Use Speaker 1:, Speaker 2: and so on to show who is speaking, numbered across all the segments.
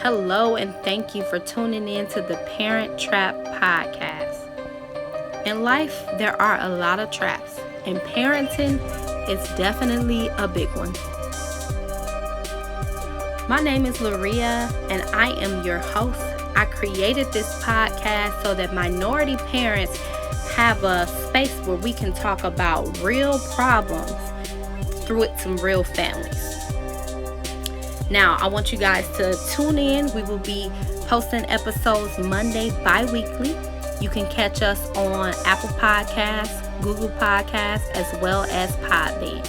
Speaker 1: Hello, and thank you for tuning in to the Parent Trap Podcast. In life, there are a lot of traps, and parenting is definitely a big one. My name is Laria, and I am your host. I created this podcast so that minority parents have a space where we can talk about real problems through some real families. Now, I want you guys to tune in. We will be posting episodes Monday bi-weekly. You can catch us on Apple Podcasts, Google Podcasts, as well as Podbean.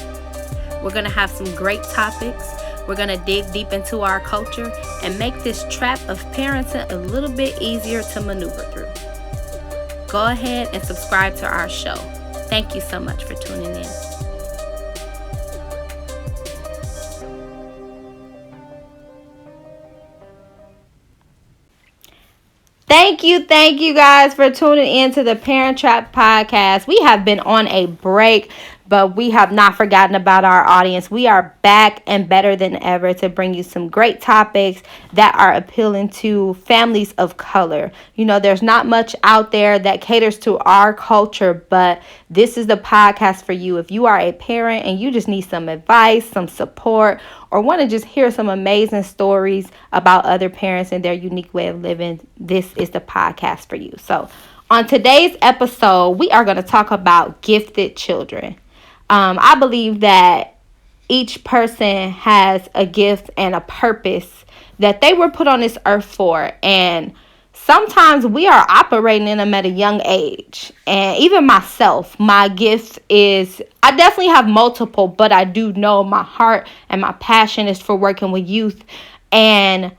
Speaker 1: We're going to have some great topics. We're going to dig deep into our culture and make this trap of parenting a little bit easier to maneuver through. Go ahead and subscribe to our show. Thank you so much for tuning in. Thank you guys for tuning in to the Parent Trap Podcast. We have been on a break, but we have not forgotten about our audience. We are back and better than ever to bring you some great topics that are appealing to families of color. You know, there's not much out there that caters to our culture, but this is the podcast for you. If you are a parent and you just need some advice, some support, or want to just hear some amazing stories about other parents and their unique way of living, this is the podcast for you. So on today's episode, we are going to talk about gifted children. I believe that each person has a gift and a purpose that they were put on this earth for. And sometimes we are operating in them at a young age. And even myself, my gift is, I definitely have multiple, but I do know my heart and my passion is for working with youth. And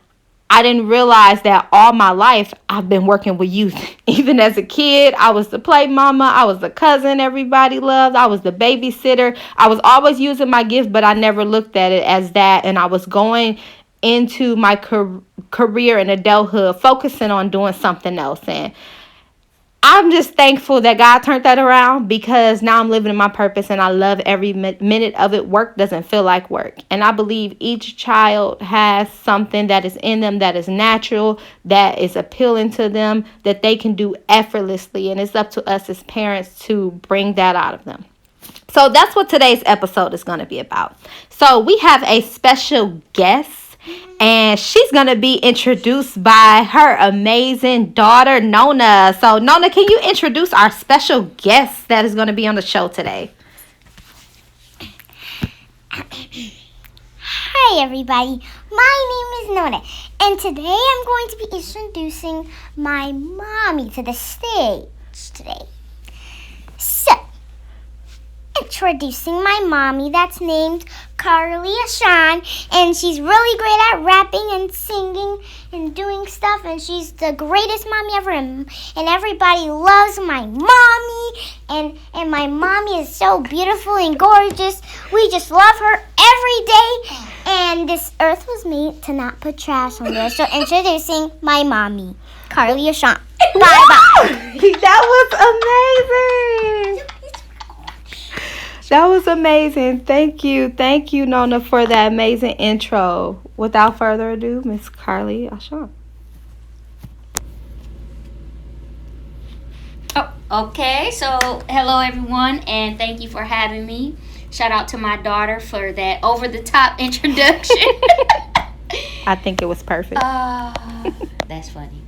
Speaker 1: I didn't realize that all my life I've been working with youth. Even as a kid, I was the play mama. I was the cousin everybody loved. I was the babysitter. I was always using my gift, but I never looked at it as that. And I was going into my career in adulthood, focusing on doing something else. And I'm just thankful that God turned that around, because now I'm living in my purpose and I love every minute of it. Work doesn't feel like work. And I believe each child has something that is in them that is natural, that is appealing to them, that they can do effortlessly. And it's up to us as parents to bring that out of them. So that's what today's episode is going to be about. So we have a special guest, and she's going to be introduced by her amazing daughter, Nona. So, Nona, can you introduce our special guest that is going to be on the show today?
Speaker 2: Hi, everybody. My name is Nona, and today I'm going to be introducing my mommy to the stage today. So, introducing my mommy, that's named Carle, and she's really great at rapping and singing and doing stuff, and she's the greatest mommy ever, and everybody loves my mommy, and my mommy is so beautiful and gorgeous. We just love her every day, and this earth was made to not put trash on there. So introducing my mommy, Carle. Bye-bye.
Speaker 1: That was amazing. That was amazing. Thank you, Nona, for that amazing intro. Without further ado, Miss Carle Ashan.
Speaker 3: Oh, okay. So, hello everyone, and thank you for having me. Shout out to my daughter for that over-the-top introduction.
Speaker 1: I think it was perfect.
Speaker 3: That's funny.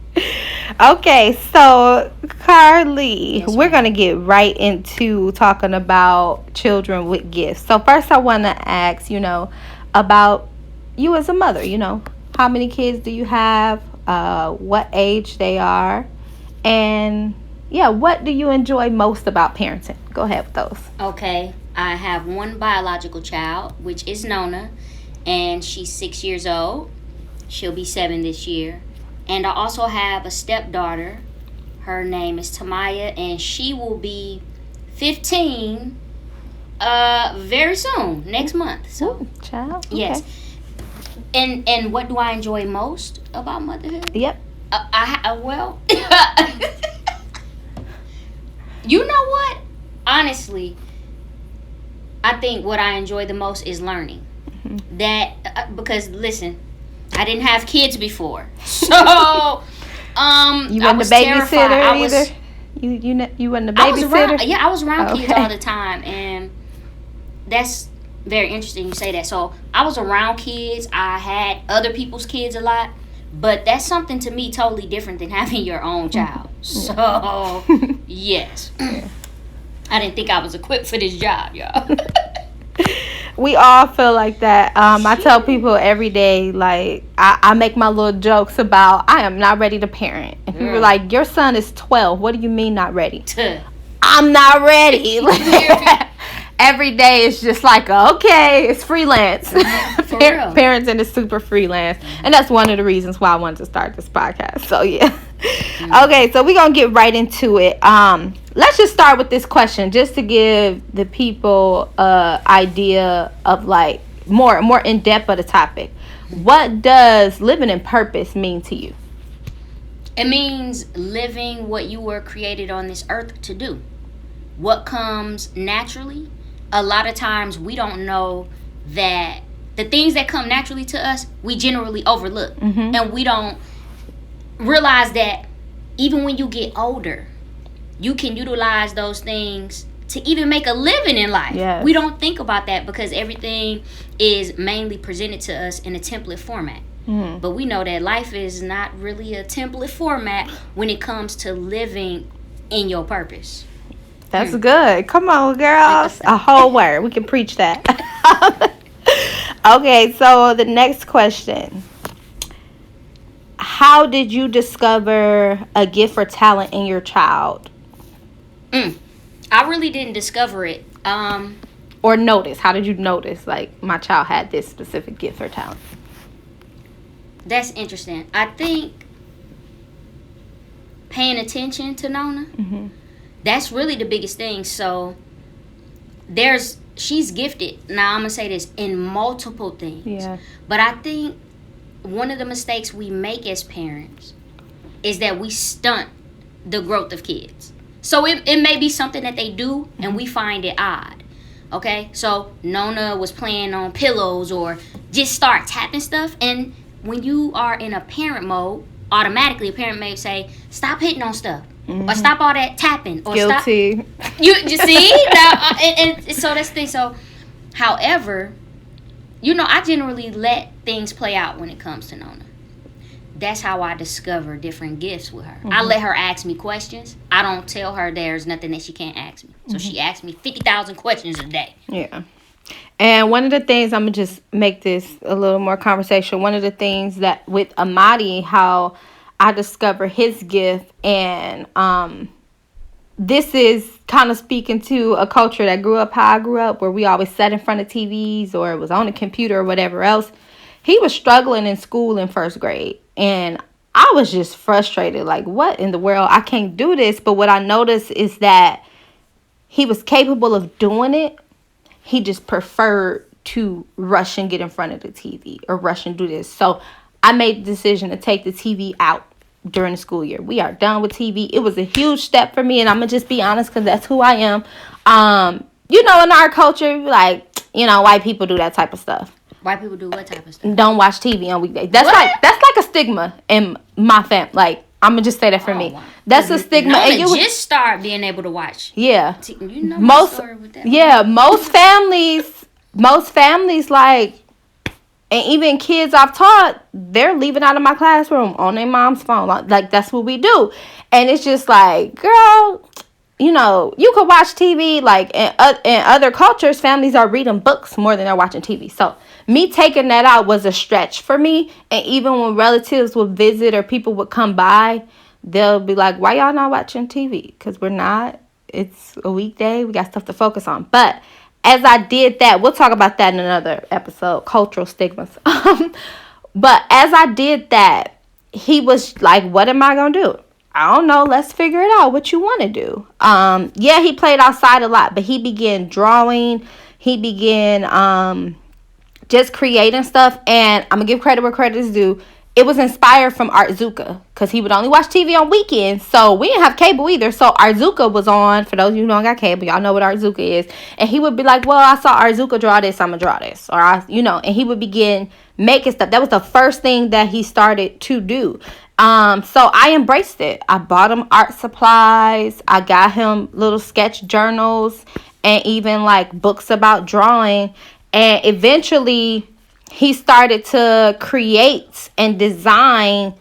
Speaker 1: Okay, so Carle, we're going to get right into talking about children with gifts. So first I want to ask, about you as a mother, how many kids do you have, what age they are, and what do you enjoy most about parenting? Go ahead with those.
Speaker 3: Okay, I have one biological child, which is Nona, and she's 6 years old. She'll be 7 this year. And I also have a stepdaughter. Her name is Tamaya, and she will be 15 very soon, next month. So,
Speaker 1: ooh, child. Okay.
Speaker 3: Yes. And what do I enjoy most about motherhood?
Speaker 1: Yep.
Speaker 3: Well, you know what? Honestly, I think what I enjoy the most is learning.
Speaker 1: Mm-hmm.
Speaker 3: That because listen, I didn't have kids before, so
Speaker 1: You
Speaker 3: I
Speaker 1: wasn't
Speaker 3: was
Speaker 1: a
Speaker 3: terrified.
Speaker 1: babysitter either. You wasn't a babysitter.
Speaker 3: I was around kids
Speaker 1: Okay.
Speaker 3: all the time, and that's very interesting you say that. So I was around kids. I had other people's kids a lot, but that's something to me totally different than having your own child. So yes, I didn't think I was equipped for this job, y'all.
Speaker 1: We all feel like that. I tell people every day, like, I make my little jokes about I am not ready to parent. And people are
Speaker 3: Girl.
Speaker 1: like, your son is 12. What do you mean not ready?
Speaker 3: Tuh.
Speaker 1: I'm not ready. Every day it's just like, okay, it's freelance.
Speaker 3: For real.
Speaker 1: Parenting is super freelance. And that's one of the reasons why I wanted to start this podcast. So, yeah. Okay, so we're going to get right into it. Let's just start with this question just to give the people an idea of, like, more in depth of the topic. What does living in purpose mean to you?
Speaker 3: It means living what you were created on this earth to do. What comes naturally. A lot of times we don't know that the things that come naturally to us, we generally overlook. And we don't realize that even when you get older, you can utilize those things to even make a living in life.
Speaker 1: Yes.
Speaker 3: We don't think about that because everything is mainly presented to us in a template format. But we know that life is not really a template format when it comes to living in your purpose.
Speaker 1: That's good. Come on, girls. A whole word. We can preach that. Okay, so the next question. How did you discover a gift or talent in your child?
Speaker 3: I really didn't discover it.
Speaker 1: Or notice. How did you notice, like, my child had this specific gift or talent?
Speaker 3: That's interesting. I think paying attention to Nona, that's really the biggest thing. So she's gifted. Now I'm gonna say this in multiple things.
Speaker 1: Yeah.
Speaker 3: But I think one of the mistakes we make as parents is that we stunt the growth of kids. So it may be something that they do and we find it odd. Okay? So Nona was playing on pillows or just start tapping stuff, and when you are in a parent mode, automatically a parent may say, stop hitting on stuff. Or stop all that tapping. Or
Speaker 1: Guilty.
Speaker 3: Stop. You see? Now, and so that's the thing. So, however, I generally let things play out when it comes to Nona. That's how I discover different gifts with her. I let her ask me questions. I don't tell her there's nothing that she can't ask me. So she asks me 50,000 questions a day.
Speaker 1: Yeah. And one of the things, I'm going to just make this a little more conversation. One of the things that with Amadi, how I discovered his gift, and this is kind of speaking to a culture that grew up how I grew up, where we always sat in front of TVs or it was on a computer or whatever else. He was struggling in school in first grade, and I was just frustrated, like, what in the world? I can't do this. But what I noticed is that he was capable of doing it. He just preferred to rush and get in front of the TV or rush and do this. So I made the decision to take the TV out during the school year. We are done with TV. It was a huge step for me, and I'm going to just be honest because that's who I am. In our culture, like, white people do that type of stuff.
Speaker 3: White people do what type of stuff?
Speaker 1: Don't watch TV on weekdays. That's
Speaker 3: What?
Speaker 1: that's like a stigma in my family. Like, I'm going to just say that for me.
Speaker 3: Wow.
Speaker 1: That's a stigma.
Speaker 3: Nona
Speaker 1: And you
Speaker 3: just start being able to watch.
Speaker 1: yeah.
Speaker 3: You know my story with that.
Speaker 1: Yeah, most families like, and even kids I've taught, they're leaving out of my classroom on their mom's phone. Like, that's what we do. And it's just like, girl, you could watch TV. Like, in other cultures, families are reading books more than they're watching TV. So me taking that out was a stretch for me. And even when relatives would visit or people would come by, they'll be like, why y'all not watching TV? Because we're not. It's a weekday. We got stuff to focus on. But as I did that, we'll talk about that in another episode, cultural stigmas. But as I did that, he was like, what am I going to do? I don't know. Let's figure it out. What you want to do? Yeah, he played outside a lot, but he began drawing. He began just creating stuff. And I'm going to give credit where credit is due. it was inspired from Art Zuka because he would only watch TV on weekends. So we didn't have cable either. So Art Zuka was on. For those of you who don't got cable, y'all know what Art Zuka is. And he would be like, well, I saw Art Zuka draw this, I'm going to draw this. Or, and he would begin making stuff. That was the first thing that he started to do. So I embraced it. I bought him art supplies. I got him little sketch journals and even like books about drawing. And eventually he started to create and design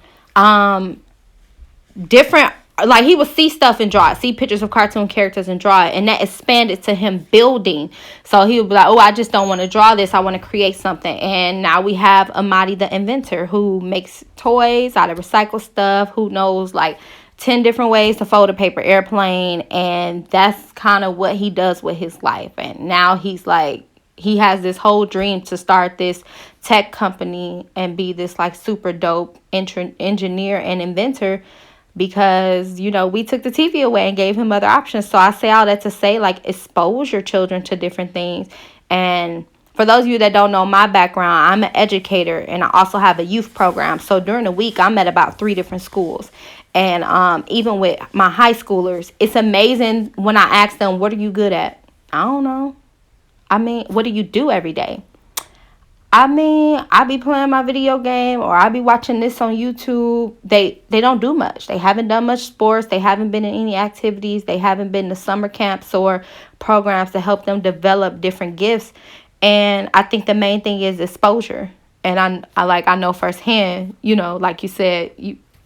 Speaker 1: different, like he would see stuff and draw it, see pictures of cartoon characters and draw it, and that expanded to him building. So he would be like, oh, I just don't want to draw this, I want to create something. And now we have Amadi the Inventor, who makes toys out of recycled stuff, who knows like 10 different ways to fold a paper airplane, and that's kind of what he does with his life. And now he's like, he has this whole dream to start this tech company and be this like super dope engineer and inventor, because we took the TV away and gave him other options. So I say all that to say, like, expose your children to different things. And for those of you that don't know my background, I'm an educator and I also have a youth program. So during the week I'm at about 3 different schools. And even with my high schoolers, it's amazing when I ask them, what are you good at? I don't know. I mean, what do you do every day? I mean, I be playing my video game, or I be watching this on YouTube. They don't do much. They haven't done much sports. They haven't been in any activities. They haven't been to summer camps or programs to help them develop different gifts. And I think the main thing is exposure. And I know firsthand, like you said,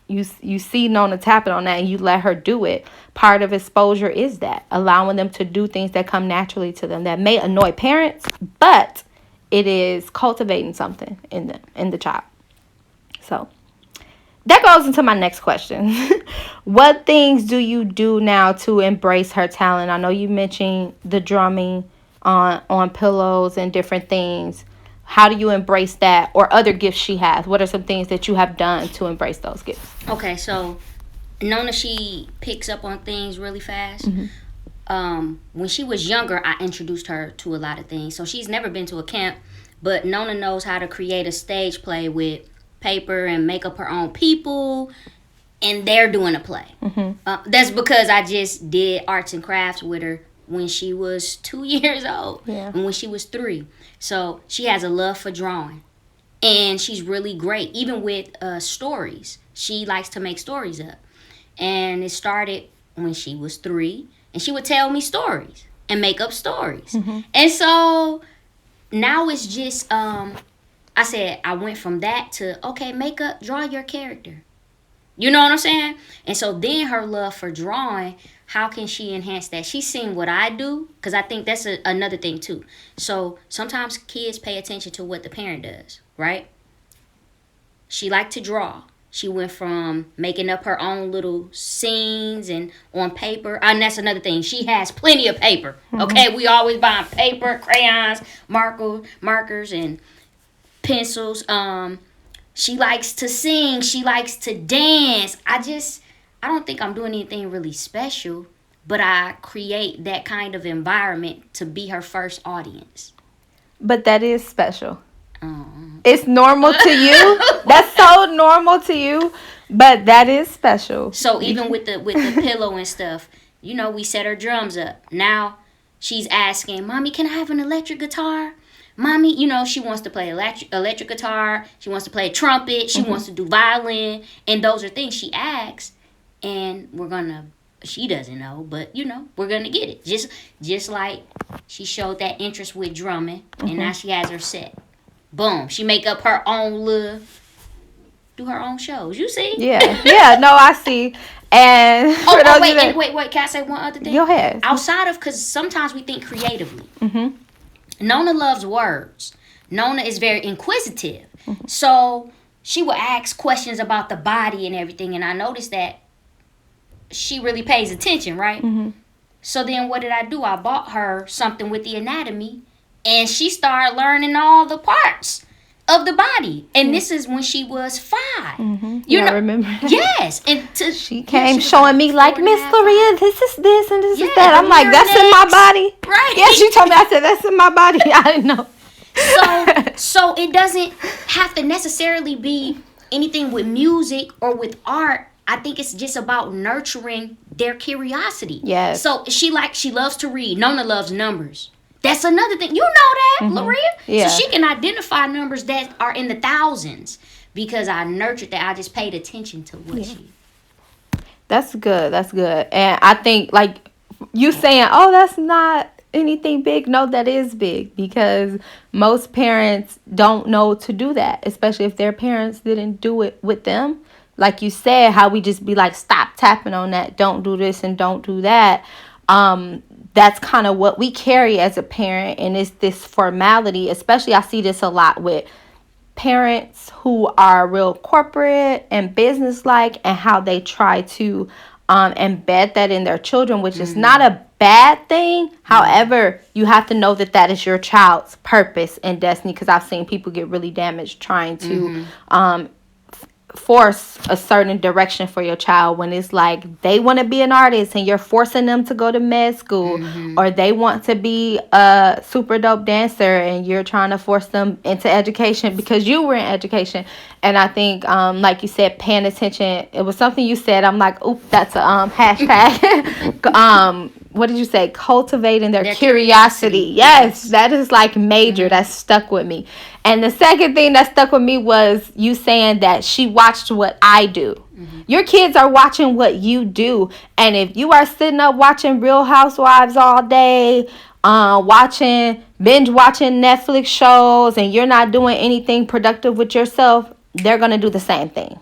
Speaker 1: you see Nona tapping on that and you let her do it. Part of exposure is that, allowing them to do things that come naturally to them that may annoy parents, but it is cultivating something in the child. So that goes into my next question. What things do you do now to embrace her talent? I know you mentioned the drumming on pillows and different things. How do you embrace that, or other gifts she has? What are some things that you have done to embrace those gifts?
Speaker 3: Okay, so Nona, she picks up on things really fast. Mm-hmm. When she was younger, I introduced her to a lot of things. So she's never been to a camp, but Nona knows how to create a stage play with paper and make up her own people, and they're doing a play. Mm-hmm. That's because I just did arts and crafts with her when she was 2 years old, and when she was 3. So she has a love for drawing, and she's really great. Even with stories, she likes to make stories up. And it started when she was 3, and she would tell me stories and make up stories. Mm-hmm. And so now it's just, I said, I went from that to, okay, draw your character. You know what I'm saying? And so then her love for drawing, how can she enhance that? She's seen what I do, because I think that's another thing too. So sometimes kids pay attention to what the parent does, right? She liked to draw. She went from making up her own little scenes and on paper. And that's another thing. She has plenty of paper. Mm-hmm. Okay, we always buy paper, crayons, markers, and pencils. She likes to sing. She likes to dance. I don't think I'm doing anything really special, but I create that kind of environment to be her first audience.
Speaker 1: But that is special. It's normal to you. That's so normal to you, but that is special.
Speaker 3: So even with the pillow and stuff, we set her drums up. Now she's asking, Mommy, can I have an electric guitar? Mommy, she wants to play electric guitar. She wants to play trumpet. She wants to do violin. And those are things she asks. And she doesn't know, but, we're going to get it. Just like she showed that interest with drumming. Mm-hmm. And now she has her set. Boom. She make up her own do her own shows. You see?
Speaker 1: Yeah. No, I see. And
Speaker 3: wait. Can I say one other thing?
Speaker 1: Go ahead.
Speaker 3: Outside of, because sometimes we think creatively. Mm-hmm. Nona loves words. Nona is very inquisitive. Mm-hmm. So she will ask questions about the body and everything. And I noticed that she really pays attention, right? Mm-hmm. So then what did I do? I bought her something with the anatomy. And she started learning all the parts of the body. And this is when she was 5.
Speaker 1: Mm-hmm. I remember.
Speaker 3: Yes. And
Speaker 1: she came showing me like, Miss Gloria, this is this and this is that. I'm like, that's in my body?
Speaker 3: Right.
Speaker 1: Yeah, she told me, I said, that's in my body. I didn't know.
Speaker 3: So it doesn't have to necessarily be anything with music or with art, I think it's just about nurturing their curiosity.
Speaker 1: Yes.
Speaker 3: So she loves to read. Nona loves numbers. That's another thing. You know that, Laria.
Speaker 1: Yeah.
Speaker 3: So she can identify numbers that are in the thousands because I nurtured that. I just paid attention to what she.
Speaker 1: That's good. That's good. And I think like you saying, oh, that's not anything big. No, that is big because most parents don't know to do that, especially if their parents didn't do it with them. Like you said, how we just be like, stop tapping on that. Don't do this and don't do that. That's kind of what we carry as a parent. And it's this formality, especially I see this a lot with parents who are real corporate and business-like and how they try to embed that in their children, which is not a bad thing. However, you have to know that that is your child's purpose and destiny, because I've seen people get really damaged trying to force a certain direction for your child when it's like they want to be an artist and you're forcing them to go to med school, or they want to be a super dope dancer and you're trying to force them into education because you were in education. And I think like you said, paying attention, it was something you said, I'm like, oop, that's a hashtag. What did you say? Cultivating their curiosity. Yes, that is like major. That stuck with me. And the second thing that stuck with me was you saying that she watched what I do. Your kids are watching what you do. And if you are sitting up watching Real Housewives all day, binge watching Netflix shows, and you're not doing anything productive with yourself, they're going to do the same thing.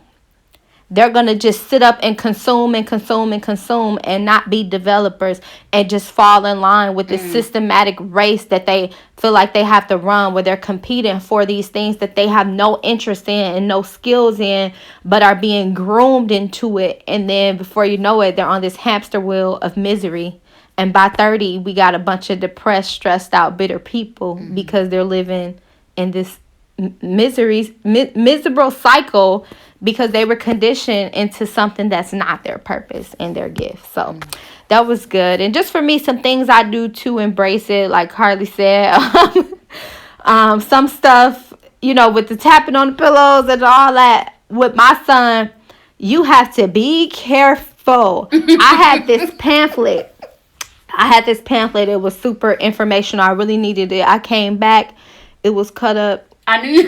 Speaker 1: They're going to just sit up and consume and not be developers and just fall in line with this systematic race that they feel like they have to run, where they're competing for these things that they have no interest in and no skills in, but are being groomed into it. And then before you know it, they're on this hamster wheel of misery. And by 30, we got a bunch of depressed, stressed out, bitter people because they're living in this miserable cycle because they were conditioned into something that's not their purpose and their gift. So that was good. And just for me, some things I do to embrace it, like Carly said, some stuff, with the tapping on the pillows and all that. With my son, you have to be careful. I had this pamphlet. It was super informational. I really needed it. I came back. It was cut up.
Speaker 3: I knew you.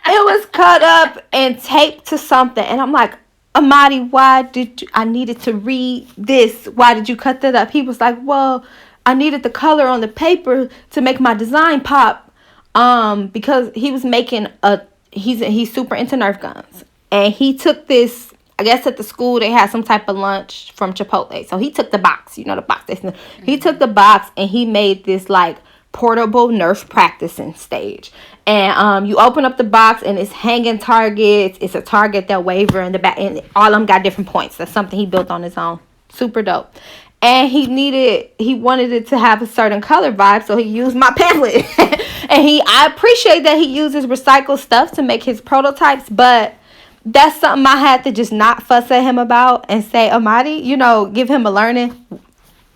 Speaker 1: It was cut up and taped to something. And I'm like, Amadi, I needed to read this. Why did you cut that up? He was like, well, I needed the color on the paper to make my design pop. Because he was making he's super into Nerf guns. And he took this, I guess at the school they had some type of lunch from Chipotle. So he took the box, the box. He took the box and he made this like portable Nerf practicing stage. And you open up the box and it's hanging targets. It's a target that waver in the back, and all of them got different points. That's something he built on his own. Super dope. And he wanted it to have a certain color vibe, so he used my pamphlet. And I appreciate that he uses recycled stuff to make his prototypes, but that's something I had to just not fuss at him about and say, Amadi, give him a learning.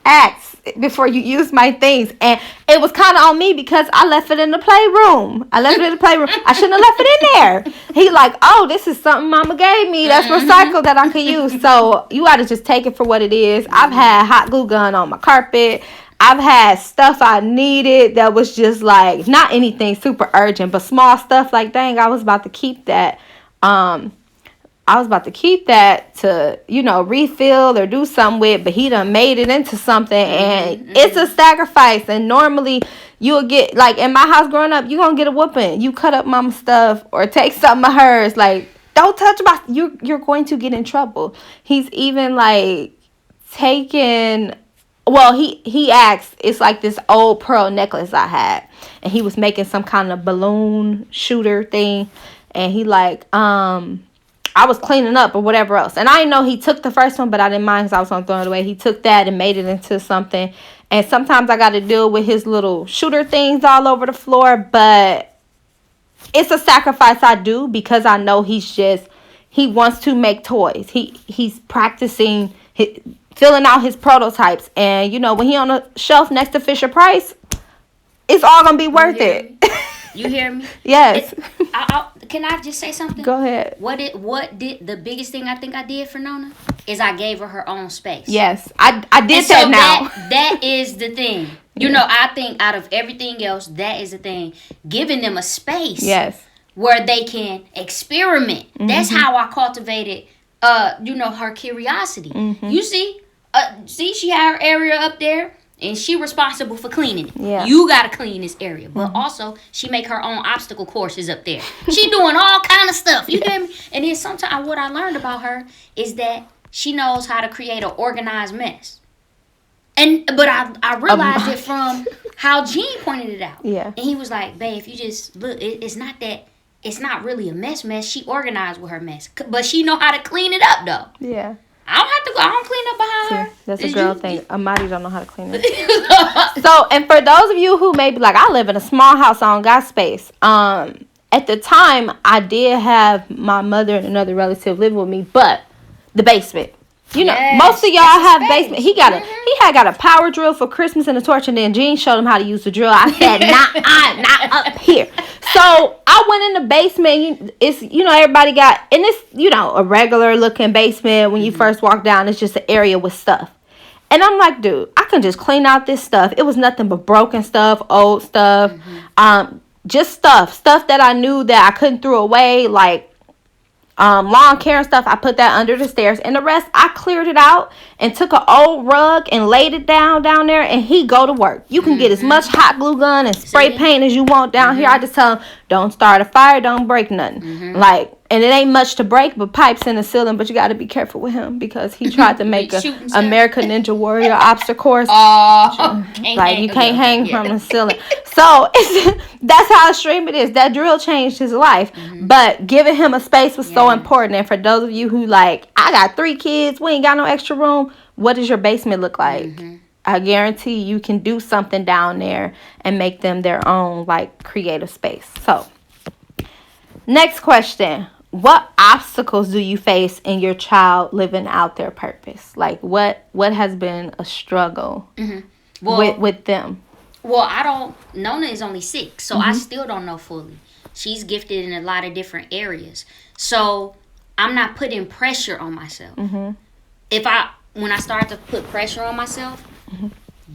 Speaker 1: Ask before you use my things. And it was kind of on me because I left it in the playroom. I shouldn't have left it in there. He like, oh, this is something mama gave me that's recycled that I could use. So you ought to just take it for what it is. I've had hot glue gun on my carpet. I've had stuff I needed that was just like not anything super urgent, but small stuff like, dang, I was about to keep that. To, refill or do something with, but he done made it into something, and it's a sacrifice. And normally you'll get, like in my house growing up, you're going to get a whooping. You cut up mama's stuff or take something of hers. Like, don't touch you're going to get in trouble. He's even like taking, he asked, it's like this old pearl necklace I had, and he was making some kind of balloon shooter thing, and he like, I was cleaning up or whatever else. And I didn't know he took the first one, but I didn't mind because I was going to throw it away. He took that and made it into something. And sometimes I got to deal with his little shooter things all over the floor. But it's a sacrifice I do because I know he wants to make toys. He's practicing, filling out his prototypes. And, when he on a shelf next to Fisher-Price, it's all going to be worth it.
Speaker 3: You hear me?
Speaker 1: Yes.
Speaker 3: Can I just say something?
Speaker 1: Go ahead.
Speaker 3: What did the biggest thing I think I did for Nona is I gave her own space.
Speaker 1: Yes, I did
Speaker 3: And so
Speaker 1: that now.
Speaker 3: that is the thing. You know, I think out of everything else, that is the thing. Giving them a space.
Speaker 1: Yes.
Speaker 3: Where they can experiment. Mm-hmm. That's how I cultivated, her curiosity. Mm-hmm. You see, she had her area up there, and she responsible for cleaning it.
Speaker 1: Yeah.
Speaker 3: You gotta clean this area, but also she make her own obstacle courses up there. She doing all kind of stuff. You get me? And then sometimes what I learned about her is that she knows how to create an organized mess. But I realized it from how Gene pointed it out.
Speaker 1: Yeah.
Speaker 3: And he was like, babe, if you just look, it's not really a mess. She organized with her mess. But she know how to clean it up, though.
Speaker 1: Yeah.
Speaker 3: I don't clean up behind her.
Speaker 1: That's a girl thing. Amadi don't know how to clean it. So, and for those of you who may be like, I live in a small house, I don't got space. At the time, I did have my mother and another relative living with me, but the basement. You know, most of y'all have basement. He had got a power drill for Christmas and a torch, and then Gene showed him how to use the drill. I said, not up here. So I went in the basement. It's, everybody got, and it's, a regular looking basement. When you first walk down, it's just an area with stuff. And I'm like, dude, I can just clean out this stuff. It was nothing but broken stuff, old stuff, just stuff that I knew that I couldn't throw away, like lawn care and stuff. I put that under the stairs, and the rest I cleared it out and took an old rug and laid it down there, and he go to work. You can get as much hot glue gun and spray paint as you want down here. I just tell him, don't start a fire, don't break nothing. Like, and it ain't much to break but pipes in the ceiling, but you got to be careful with him because he tried to make a American Ninja Warrior obstacle course. Like, you can't hang from the ceiling. So that's how extreme it is. That drill changed his life. But giving him a space was so important. And for those of you who like, I got 3 kids, we ain't got no extra room, what does your basement look like? I guarantee you can do something down there and make them their own, like, creative space. So, next question. What obstacles do you face in your child living out their purpose? Like, what has been a struggle with them?
Speaker 3: Well, Nona is only 6, so I still don't know fully. She's gifted in a lot of different areas. So, I'm not putting pressure on myself. When I start to put pressure on myself,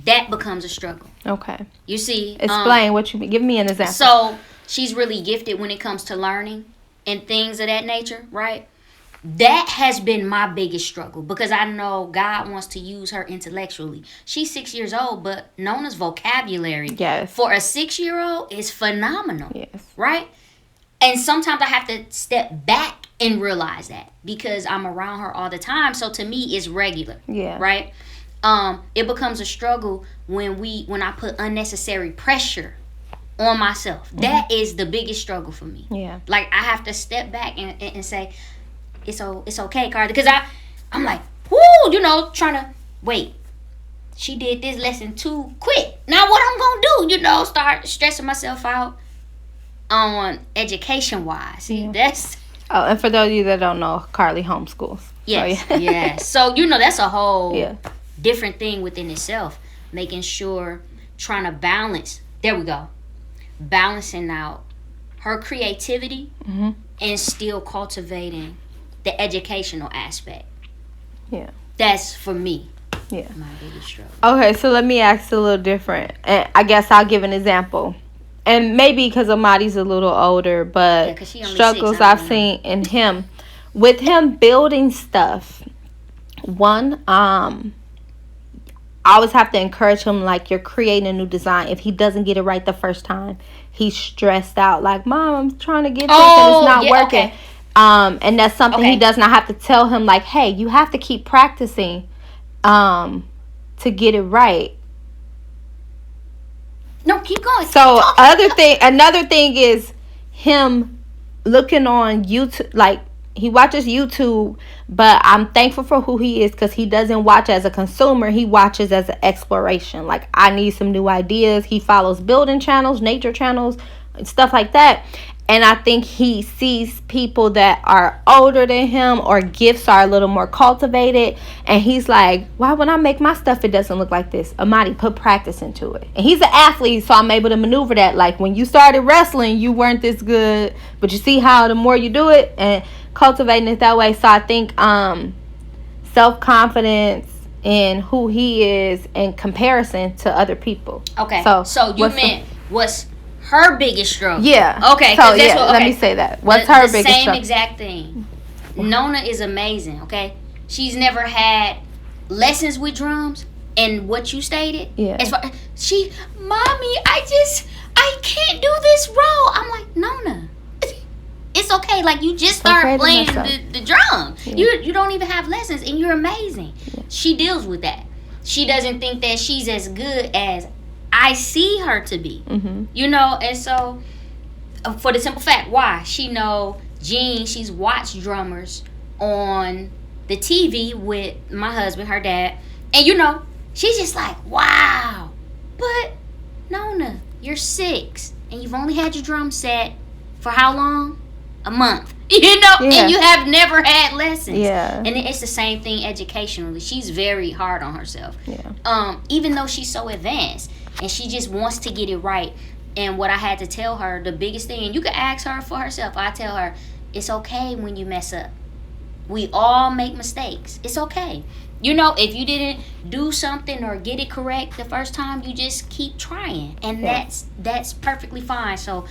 Speaker 3: that becomes a struggle.
Speaker 1: Okay.
Speaker 3: You see?
Speaker 1: Explain what you mean. Give me an example.
Speaker 3: So, she's really gifted when it comes to learning and things of that nature, right? That has been my biggest struggle because I know God wants to use her intellectually. She's 6 years old, but Nona's vocabulary for a 6-year-old is phenomenal. Yes. Right? And sometimes I have to step back and realize that because I'm around her all the time. So to me, it's regular. Yeah. Right? It becomes a struggle when I put unnecessary pressure on myself. That is the biggest struggle for me. Yeah. Like, I have to step back and say, it's okay, Carle. Because I'm like, whoo, trying to, wait, she did this lesson too quick. Now what I'm going to do, start stressing myself out on education-wise. See, that's...
Speaker 1: Oh, and for those of you that don't know, Carle homeschools.
Speaker 3: Yes, so, yeah. So, that's a whole different thing within itself. Making sure, trying to balance. There we go. Balancing out her creativity and still cultivating the educational aspect. Yeah. That's for me. Yeah. My biggest struggle.
Speaker 1: Okay, so let me ask a little different. And I guess I'll give an example. And maybe because Amadi's a little older, but struggles I've seen in him. With him building stuff, one, I always have to encourage him, like, you're creating a new design. If he doesn't get it right the first time, he's stressed out. Like, Mom, I'm trying to get this and it's not working. Okay. And that's something he does not have to tell him, like, hey, you have to keep practicing to get it right.
Speaker 3: No, keep going.
Speaker 1: So another thing is him looking on YouTube, like, he watches YouTube, but I'm thankful for who he is because he doesn't watch as a consumer. He watches as an exploration. Like, I need some new ideas. He follows building channels, nature channels, and stuff like that. And I think he sees people that are older than him or gifts are a little more cultivated. And he's like, why when I make my stuff, it doesn't look like this? Amadi, put practice into it. And he's an athlete, so I'm able to maneuver that. Like when you started wrestling, you weren't this good. But you see how the more you do it and cultivating it that way. So I think self-confidence in who he is in comparison to other people.
Speaker 3: Okay. So you meant what's her biggest struggle?
Speaker 1: Yeah.
Speaker 3: Okay.
Speaker 1: So let me say that. What's her biggest struggle?
Speaker 3: Same exact thing. Nona is amazing. Okay. She's never had lessons with drums, and what you stated.
Speaker 1: Yeah.
Speaker 3: Mommy, I can't do this role. I'm like, Nona, it's okay. Like you just start playing the drum. Yeah. You don't even have lessons, and you're amazing. Yeah. She deals with that. She doesn't think that she's as good as I see her to be. Mm-hmm. You know, and so for the simple fact, why? She know Jean, she's watched drummers on the TV with my husband, her dad, and you know, she's just like, wow. But Nona, you're 6 and you've only had your drum set for how long? A month. You know, and you have never had lessons. Yeah. And it's the same thing educationally. She's very hard on herself. Yeah. Even though she's so advanced and she just wants to get it right. And what I had to tell her, the biggest thing, and you can ask her for herself, I tell her, it's okay when you mess up. We all make mistakes. It's okay. You know, if you didn't do something or get it correct the first time, you just keep trying. And that's perfectly fine. So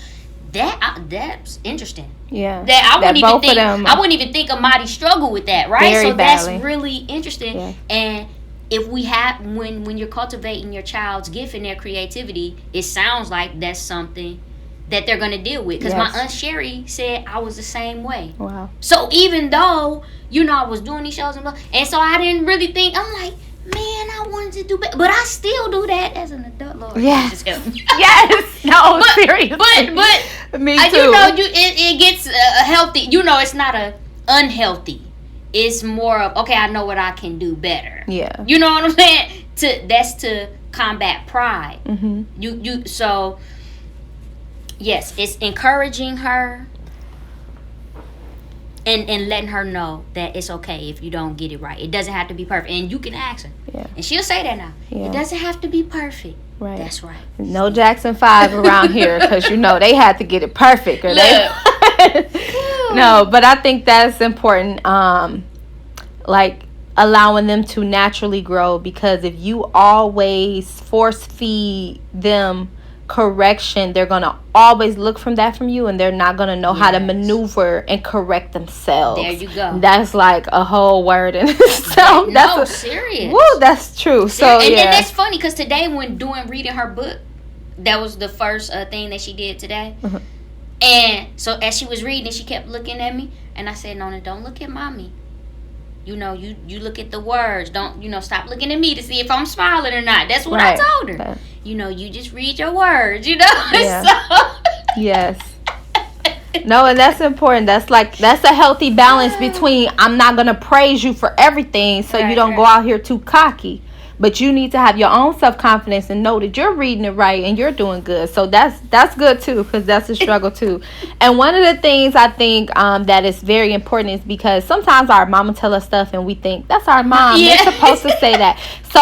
Speaker 3: that's interesting. Yeah. I wouldn't even think Amadi struggled with that, right? Very badly. That's really interesting. Yeah. And if we have when you're cultivating your child's gift and their creativity, it sounds like that's something that they're going to deal with. Because my Aunt Sherry said I was the same way. Wow. So even though, you know, I was doing these shows and so I didn't really think, I'm like, man, I wanted to do better. But I still do that as an adult, Lord.
Speaker 1: Yes. Yes. No, seriously.
Speaker 3: But
Speaker 1: me too.
Speaker 3: You know, it gets healthy. You know, it's not a unhealthy. It's more of, okay, I know what I can do better. Yeah. You know what I'm saying? That's to combat pride. Mm-hmm. So yes, it's encouraging her and letting her know that it's okay if you don't get it right. It doesn't have to be perfect. And you can ask her. Yeah. And she'll say that now. Yeah. It doesn't have to be perfect. Right. That's right.
Speaker 1: No Jackson 5 around here because, you know, they had to get it perfect. Or no, but I think that's important. Like allowing them to naturally grow, because if you always force feed them correction, they're gonna always look from you, and they're not gonna know how to maneuver and correct themselves.
Speaker 3: There you go.
Speaker 1: That's like a whole word in itself.
Speaker 3: Serious.
Speaker 1: Woo, that's true. So
Speaker 3: and that's funny because today when reading her book, that was the first thing that she did today. Mm-hmm. And so as she was reading, she kept looking at me, and I said, Nona, don't look at mommy. You know, you look at the words. Don't, stop looking at me to see if I'm smiling or not. That's what I told her. Okay. You just read your words, Yeah. So.
Speaker 1: Yes. No, and that's important. That's a healthy balance between I'm not going to praise you for everything so you don't go out here too cocky. But you need to have your own self-confidence and know that you're reading it right and you're doing good. So that's good too, because that's a struggle too. And one of the things I think that is very important is because sometimes our mama tell us stuff and we think that's our mom. Yeah. They're supposed to say that. So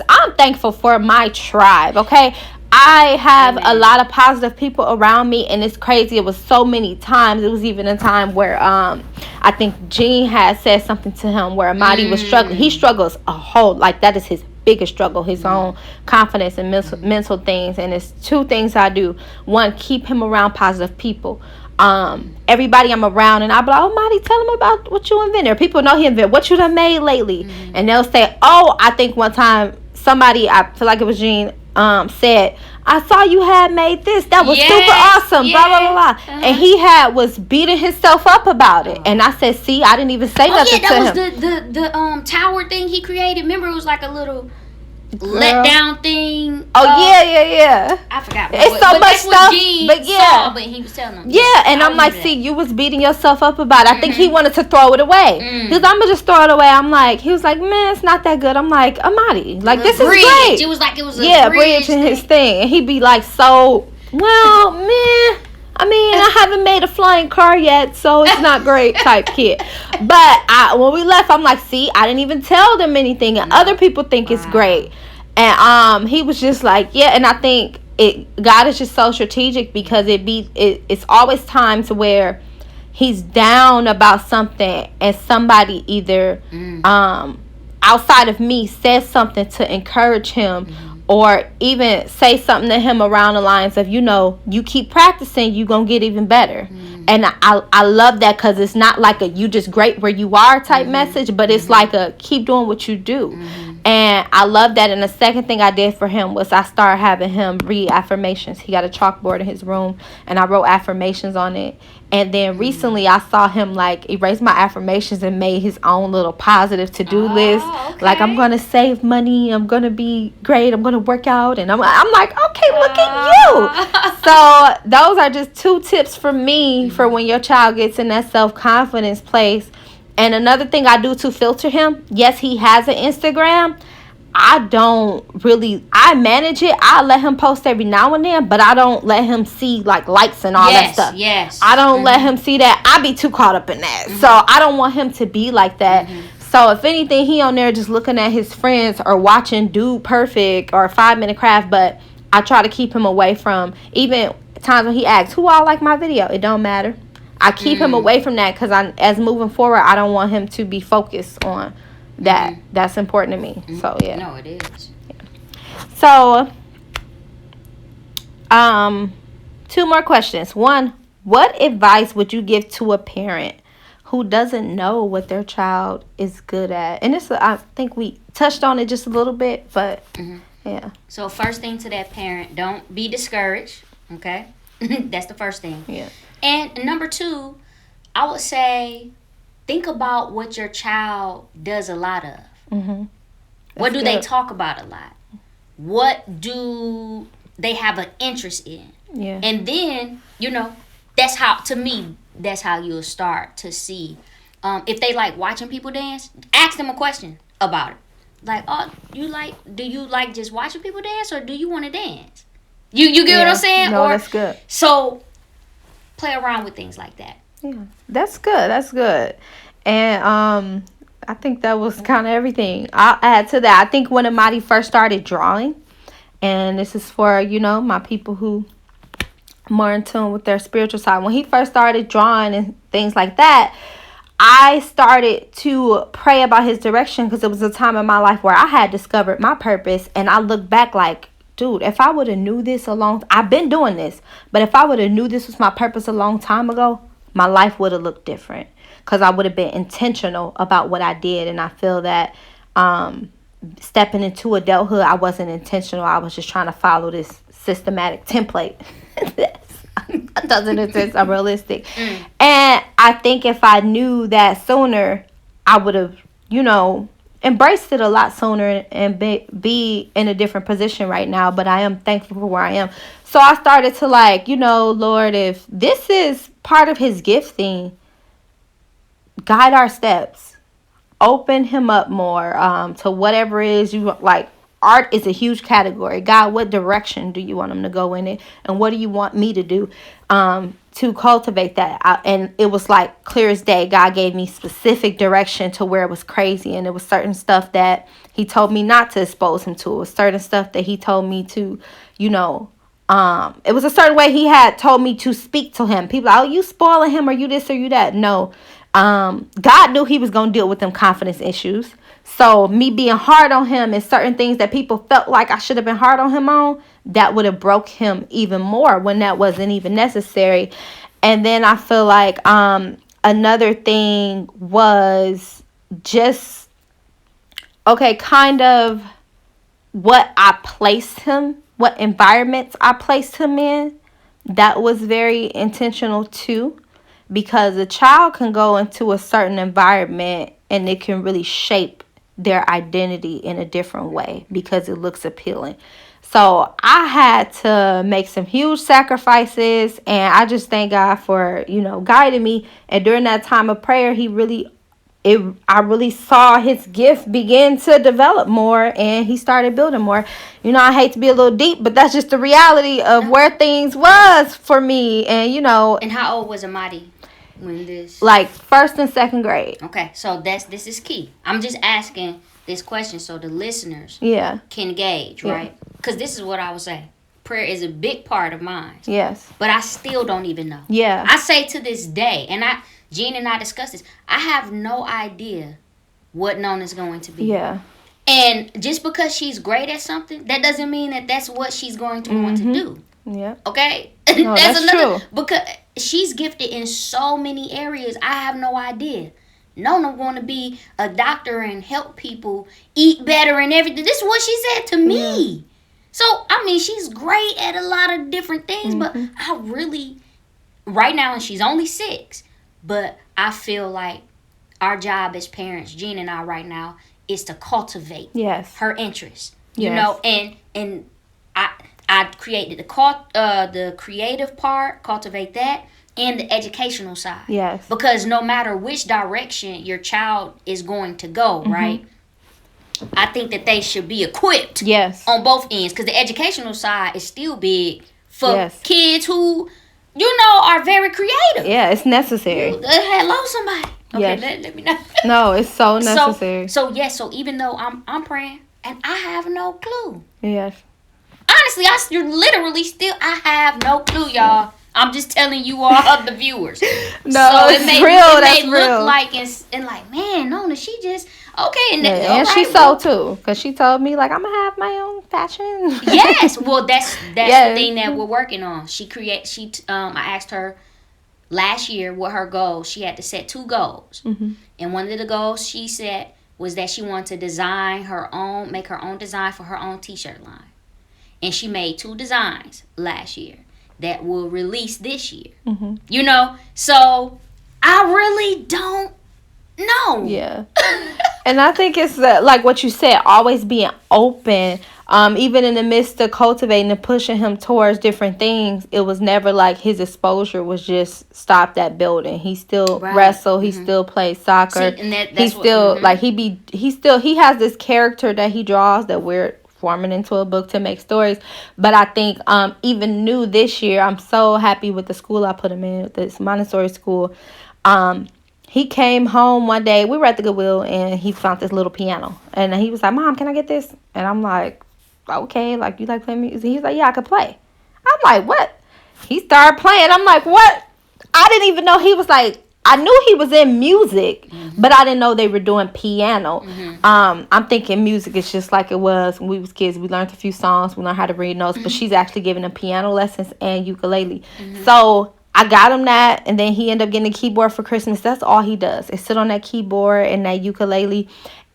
Speaker 1: I'm thankful for my tribe. Okay. I have a lot of positive people around me, and it's crazy. It was so many times. It was even a time where I think Gene had said something to him where Amadi was struggling. He struggles that is his biggest struggle, his own confidence and mental things. And it's 2 things I do. One, keep him around positive people. Everybody I'm around, and I'll be like, oh, Amadi, tell him about what you invented. People know he invented what you done made lately. And they'll say, oh, I think one time somebody, I feel like it was Gene, said, I saw you had made this. That was super awesome. Blah, blah, blah, blah. Uh-huh. And he was beating himself up about it. And I said, see, I didn't even say nothing to him.
Speaker 3: Oh, yeah, that was the tower thing he created. Remember, it was like a little let down thing.
Speaker 1: Oh, yeah.
Speaker 3: I forgot.
Speaker 1: It's so much stuff. But yeah.
Speaker 3: But he was telling him.
Speaker 1: Yeah, and I'm like, see, you was beating yourself up about it. I think he wanted to throw it away. He was, I'm going to just throw it away. He was like, man, it's not that good. I'm like, Amadi, like, this is great.
Speaker 3: It was like it was a bridge
Speaker 1: in his thing. And he'd be like, so, well, man, I haven't made a flying car yet, so it's not great type kid. But when we left, I'm like, see, I didn't even tell them anything, and other people think it's great. And he was just like, yeah. And I think God is just so strategic, because it's always times where he's down about something, and somebody either outside of me says something to encourage him, or even say something to him around the lines of, you keep practicing, you gonna get even better. And I love that, because it's not like a you just great where you are type message, but it's like a keep doing what you do. And I love that. And the second thing I did for him was I started having him read affirmations. He got a chalkboard in his room, and I wrote affirmations on it. And then recently I saw him like erase my affirmations and made his own little positive to-do list.
Speaker 3: Okay.
Speaker 1: Like, I'm going to save money. I'm going to be great. I'm going to work out. And I'm like, okay, look at you. So those are just 2 tips from me for when your child gets in that self-confidence place. And another thing I do to filter him, yes, he has an Instagram. I manage it. I let him post every now and then, but I don't let him see like likes and all that stuff.
Speaker 3: Yes.
Speaker 1: I don't let him see that. I be too caught up in that. So I don't want him to be like that. So if anything, he on there just looking at his friends or watching Dude Perfect or 5 Minute Craft, but I try to keep him away from, even times when he asks, who all like my video? It don't matter. I keep him away from that, because as moving forward, I don't want him to be focused on that. That's important to me. So yeah.
Speaker 3: No, it is.
Speaker 1: So 2 more questions. 1, what advice would you give to a parent who doesn't know what their child is good at? And this, I think we touched on it just a little bit, but yeah.
Speaker 3: So first thing to that parent, don't be discouraged. Okay. That's the first thing.
Speaker 1: Yeah.
Speaker 3: And number 2, I would say, think about what your child does a lot of. What do they talk about a lot? What do they have an interest in?
Speaker 1: Yeah.
Speaker 3: And then, that's how, to me, that's how you'll start to see. If they like watching people dance, ask them a question about it. Like, do you like just watching people dance, or do you want to dance? You get what I'm saying?
Speaker 1: No, that's good.
Speaker 3: So play around with things like that.
Speaker 1: Yeah, that's good. And I think that was kind of everything. I'll add to that. I think when Amadi first started drawing, and this is for, my people who more in tune with their spiritual side. When he first started drawing and things like that, I started to pray about his direction, because it was a time in my life where I had discovered my purpose, and I look back like, dude, if I would have knew this I've been doing this, but if I would have knew this was my purpose a long time ago, my life would have looked different, because I would have been intentional about what I did. And I feel that stepping into adulthood, I wasn't intentional. I was just trying to follow this systematic template. That doesn't exist. I'm realistic. And I think if I knew that sooner, I would have, embraced it a lot sooner and be in a different position right now. But I am thankful for where I am. So I started to Lord, if this is part of his gifting, guide our steps, open him up more to whatever it is you like. Art is a huge category. God, what direction do you want him to go in it? And what do you want me to do to cultivate that? And it was like clear as day. God gave me specific direction to where it was crazy. And it was certain stuff that he told me not to expose him to. It was certain stuff that he told me to, it was a certain way he had told me to speak to him. People are, you spoiling him, or you this or you that. No. God knew he was going to deal with them confidence issues. So me being hard on him and certain things that people felt like I should have been hard on him on, that would have broke him even more when that wasn't even necessary. And then I feel like another thing was just, kind of what I placed him, what environments I placed him in. That was very intentional too. Because a child can go into a certain environment and it can really shape their identity in a different way because it looks appealing. So I had to make some huge sacrifices, and I just thank God for, guiding me. And during that time of prayer, he really I really saw his gift begin to develop more, and he started building more. I hate to be a little deep, but that's just the reality of where things was for me. And
Speaker 3: And how old was Amadi when this?
Speaker 1: like first and second grade.
Speaker 3: Okay, so this is key. I'm just asking this question so the listeners
Speaker 1: Yeah.
Speaker 3: can gauge,
Speaker 1: Yeah.
Speaker 3: right? Because this is what I would say. Prayer is a big part of mine.
Speaker 1: Yes.
Speaker 3: But I still don't even know.
Speaker 1: Yeah.
Speaker 3: I say to this day, and Gene and I discussed this, I have no idea what Nona's going to be.
Speaker 1: Yeah.
Speaker 3: And just because she's great at something, that doesn't mean that that's what she's going to want to do.
Speaker 1: Yeah.
Speaker 3: Okay?
Speaker 1: No, that's true.
Speaker 3: Because she's gifted in so many areas, I have no idea. Nona want to be a doctor and help people eat better and everything. This is what she said to me. Yeah. So, I mean, she's great at a lot of different things, but I really, right now, and she's only 6, but I feel like our job as parents, Gene and I right now, is to cultivate her interests. You know, and I created the creative part, cultivate that, and the educational side.
Speaker 1: Yes.
Speaker 3: Because no matter which direction your child is going to go, right? I think that they should be equipped on both ends, because the educational side is still big for kids who, are very creative.
Speaker 1: Yeah, it's necessary.
Speaker 3: Hello, somebody. Okay, let me know.
Speaker 1: No, it's so necessary.
Speaker 3: So even though I'm praying and I have no clue.
Speaker 1: Yes.
Speaker 3: Honestly, I have no clue, y'all. I'm just telling you all, the viewers.
Speaker 1: No,
Speaker 3: so
Speaker 1: it's real. That's real.
Speaker 3: Look like and like, man, Nona, she just okay.
Speaker 1: And she sold too, because she told me like I'm gonna have my own fashion.
Speaker 3: Yes, well, that's the thing that we're working on. I asked her last year what her goals. She had to set 2 goals, and one of the goals she said was that she wanted to make her own design for her own T-shirt line, and she made 2 designs last year that will release this year. So I really don't know.
Speaker 1: Yeah. And I think it's like what you said, always being open, even in the midst of cultivating and pushing him towards different things. It was never like his exposure was just stopped at building. He still wrestled, he still played soccer.
Speaker 3: See, and that's
Speaker 1: he still like he has this character that he draws that we're forming into a book to make stories. But I think even new this year, I'm so happy with the school I put him in, this Montessori school. He came home one day, we were at the Goodwill, and he found this little piano, and he was like, Mom, can I get this? And I'm like, okay, like, you like playing music? He's like, yeah, I could play. I'm like, what? He started playing. I'm like, what? I didn't even know he was like, I knew he was in music, but I didn't know they were doing piano. I'm thinking music is just like it was when we was kids. We learned a few songs, we learned how to read notes, but she's actually giving him piano lessons and ukulele. So I got him that, and then he ended up getting a keyboard for Christmas. That's all he does, is sit on that keyboard and that ukulele.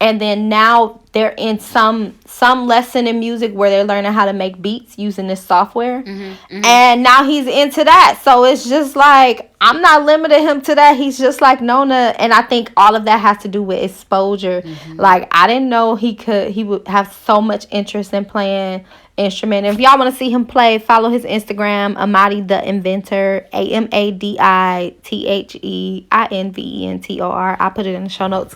Speaker 1: And then now they're in some lesson in music where they're learning how to make beats using this software. And now he's into that. So it's just like, I'm not limiting him to that. He's just like Nona. And I think all of that has to do with exposure. Like, I didn't know he would have so much interest in playing instrument. If y'all want to see him play, follow his Instagram, Amadi The Inventor, AMADITHEINVENTOR. I put it in the show notes.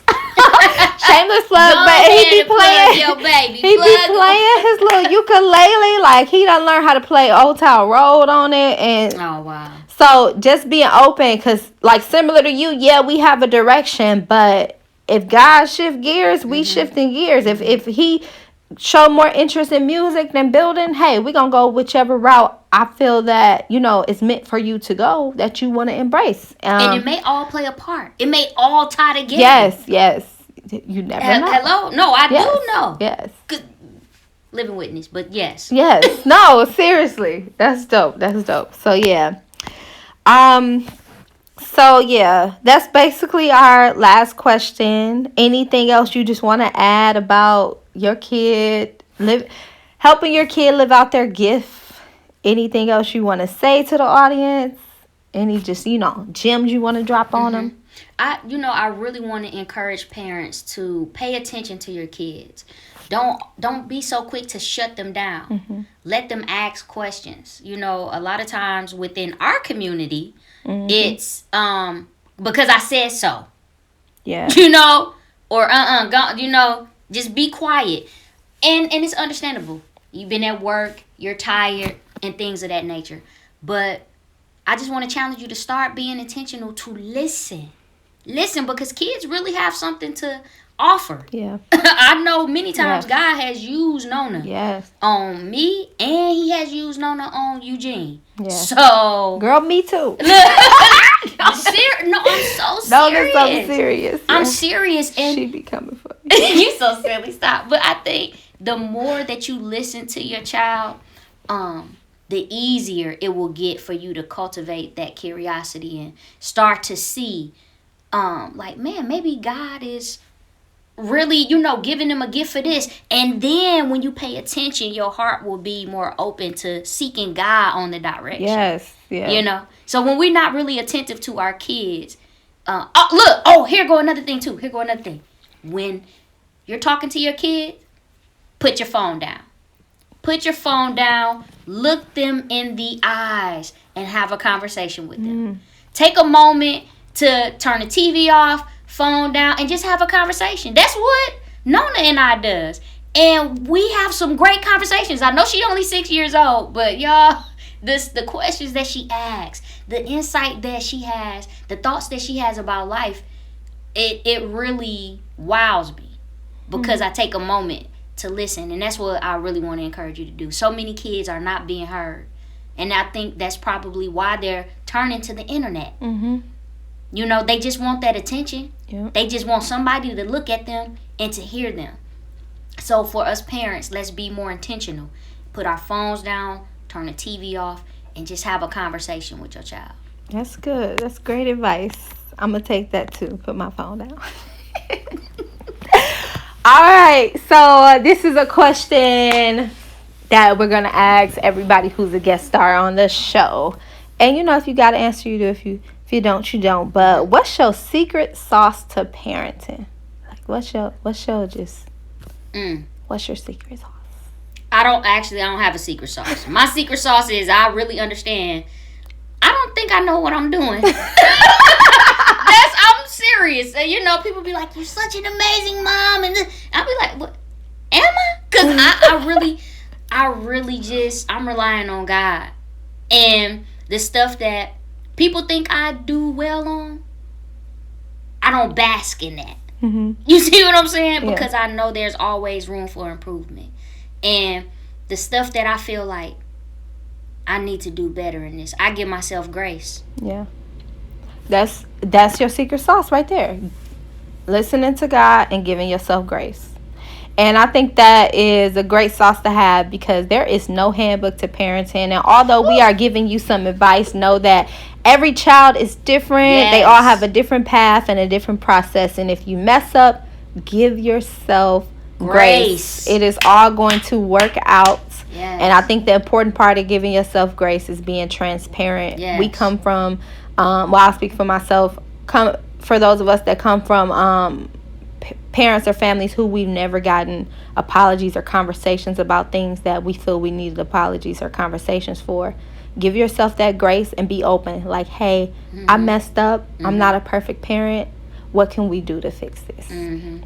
Speaker 1: Shameless plug, but he be playing his little ukulele. Like, he done learned how to play Old Town Road on it. And
Speaker 3: oh, wow.
Speaker 1: So just being open, because like similar to you, we have a direction, but if God shift gears, we shifting gears. If he show more interest in music than building, hey, we're gonna go whichever route I feel that is meant for you to go, that you want to embrace.
Speaker 3: And it may all play a part. It may all tie together.
Speaker 1: Yes. You never know.
Speaker 3: Hello? No, I do know.
Speaker 1: Yes.
Speaker 3: Living witness, but yes.
Speaker 1: Yes. No, seriously. That's dope. So yeah. That's basically our last question. Anything else you just want to add about your kid, helping your kid live out their gift? Anything else you want to say to the audience? Any just, gems you want to drop on them?
Speaker 3: I really want to encourage parents to pay attention to your kids. Don't be so quick to shut them down. Let them ask questions. A lot of times within our community, it's because I said so.
Speaker 1: Yeah.
Speaker 3: You know, or just be quiet. And it's understandable. You've been at work, you're tired, and things of that nature. But I just want to challenge you to start being intentional to listen. Listen, because kids really have something to offer.
Speaker 1: Yeah.
Speaker 3: I know many times
Speaker 1: Yes.
Speaker 3: God has used Nona
Speaker 1: Yes.
Speaker 3: on me, and he has used Nona on Eugene.
Speaker 1: Yes.
Speaker 3: So,
Speaker 1: Girl, me too.
Speaker 3: no, I'm so serious.
Speaker 1: No, that's so serious.
Speaker 3: I'm
Speaker 1: Yeah.
Speaker 3: serious, and
Speaker 1: She be coming for me.
Speaker 3: you so silly. Stop. But I think the more that you listen to your child, the easier it will get for you to cultivate that curiosity and start to see, like, man, maybe God is really, giving them a gift for this. And then when you pay attention, your heart will be more open to seeking God on the direction.
Speaker 1: Yes. Yeah.
Speaker 3: So when we're not really attentive to our kids, here go another thing too. When you're talking to your kid, put your phone down. Put your phone down, look them in the eyes, and have a conversation with them. Take a moment to turn the TV off, phone down, and just have a conversation. That's what Nona and I does. And we have some great conversations. I know she's only 6 years old, but y'all, the questions that she asks, the insight that she has, the thoughts that she has about life, it really wows me because I take a moment to listen. And that's what I really want to encourage you to do. So many kids are not being heard. And I think that's probably why they're turning to the internet.
Speaker 1: Mm-hmm.
Speaker 3: They just want that attention.
Speaker 1: Yep.
Speaker 3: They just want somebody to look at them and to hear them. So for us parents, let's be more intentional. Put our phones down, turn the TV off, and just have a conversation with your child.
Speaker 1: That's good. That's great advice. I'm going to take that too. Put my phone down. All right. So this is a question that we're going to ask everybody who's a guest star on the show. And if you got to answer, you do. If you don't, you don't. But what's your secret sauce to parenting? Like, what's your secret sauce?
Speaker 3: I don't have a secret sauce. My secret sauce is I really understand. I don't think I know what I'm doing. I'm serious. People be like, "You're such an amazing mom," and I'll be like, "What am I?" Because I really just I'm relying on God, and the stuff that people think I do well on, I don't bask in that.
Speaker 1: Mm-hmm.
Speaker 3: You see what I'm saying?
Speaker 1: Yeah.
Speaker 3: Because I know there's always room for improvement. And the stuff that I feel like I need to do better in this, I give myself grace.
Speaker 1: Yeah. That's your secret sauce right there. Listening to God and giving yourself grace. And I think that is a great sauce to have because there is no handbook to parenting. And although we are giving you some advice, know that every child is different.
Speaker 3: Yes.
Speaker 1: They all have a different path and a different process. And if you mess up, give yourself grace. It is all going to work out.
Speaker 3: Yes.
Speaker 1: And I think the important part of giving yourself grace is being transparent.
Speaker 3: Yes.
Speaker 1: We come from, I'll speak for myself, for those of us that come from parents or families who we've never gotten apologies or conversations about things that we feel we needed apologies or conversations for. Give yourself that grace and be open. Like, hey, I messed up. I'm not a perfect parent. What can we do to fix this? Man.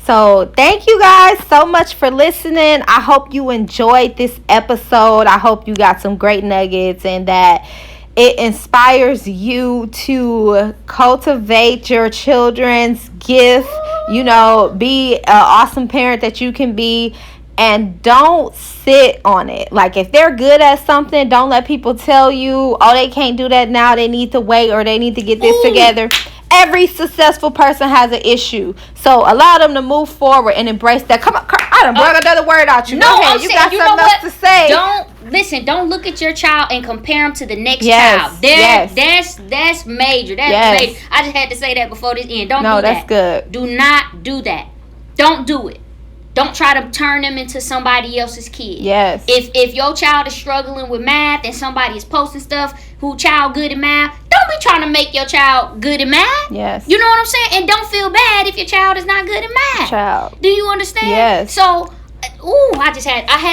Speaker 1: So thank you guys so much for listening. I hope you enjoyed this episode. I hope you got some great nuggets and that it inspires you to cultivate your children's gift, be an awesome parent that you can be, and don't sit on it. Like, if they're good at something, don't let people tell you, oh, they can't do that now, they need to wait, or they need to get this together. Every successful person has an issue. So allow them to move forward and embrace that. Come on, I done brought another word out. You
Speaker 3: No,
Speaker 1: go ahead. You got something else to say.
Speaker 3: Don't look at your child and compare them to the next
Speaker 1: Yes,
Speaker 3: child.
Speaker 1: yes.
Speaker 3: That's major. That's
Speaker 1: Yes.
Speaker 3: major. I just had to say that before this end. Don't do
Speaker 1: No,
Speaker 3: that.
Speaker 1: that's good.
Speaker 3: Do not do that. Don't do it. Don't try to turn them into somebody else's kid.
Speaker 1: Yes.
Speaker 3: If your child is struggling with math and somebody is posting stuff who child good in math, don't be trying to make your child good in math.
Speaker 1: Yes.
Speaker 3: You know what I'm saying? And don't feel bad if your child is not good in math.
Speaker 1: Child.
Speaker 3: Do you understand?
Speaker 1: Yes.
Speaker 3: So, I had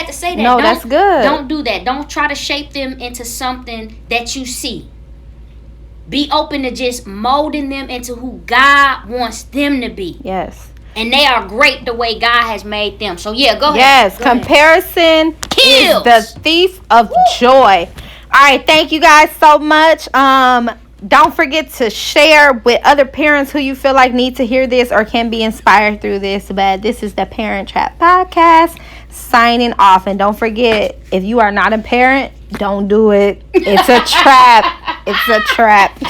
Speaker 3: to say that.
Speaker 1: No, that's good.
Speaker 3: Don't do that. Don't try to shape them into something that you see. Be open to just molding them into who God wants them to be.
Speaker 1: Yes.
Speaker 3: And they are great the way God has made them. So yeah, go ahead.
Speaker 1: Yes,
Speaker 3: Go ahead.
Speaker 1: comparison
Speaker 3: Kills.
Speaker 1: is the thief of joy. All right, thank you guys so much. Don't forget to share with other parents who you feel like need to hear this or can be inspired through this. But this is the Parent Trap Podcast signing off. And don't forget, if you are not a parent, don't do it. It's a trap. It's a trap.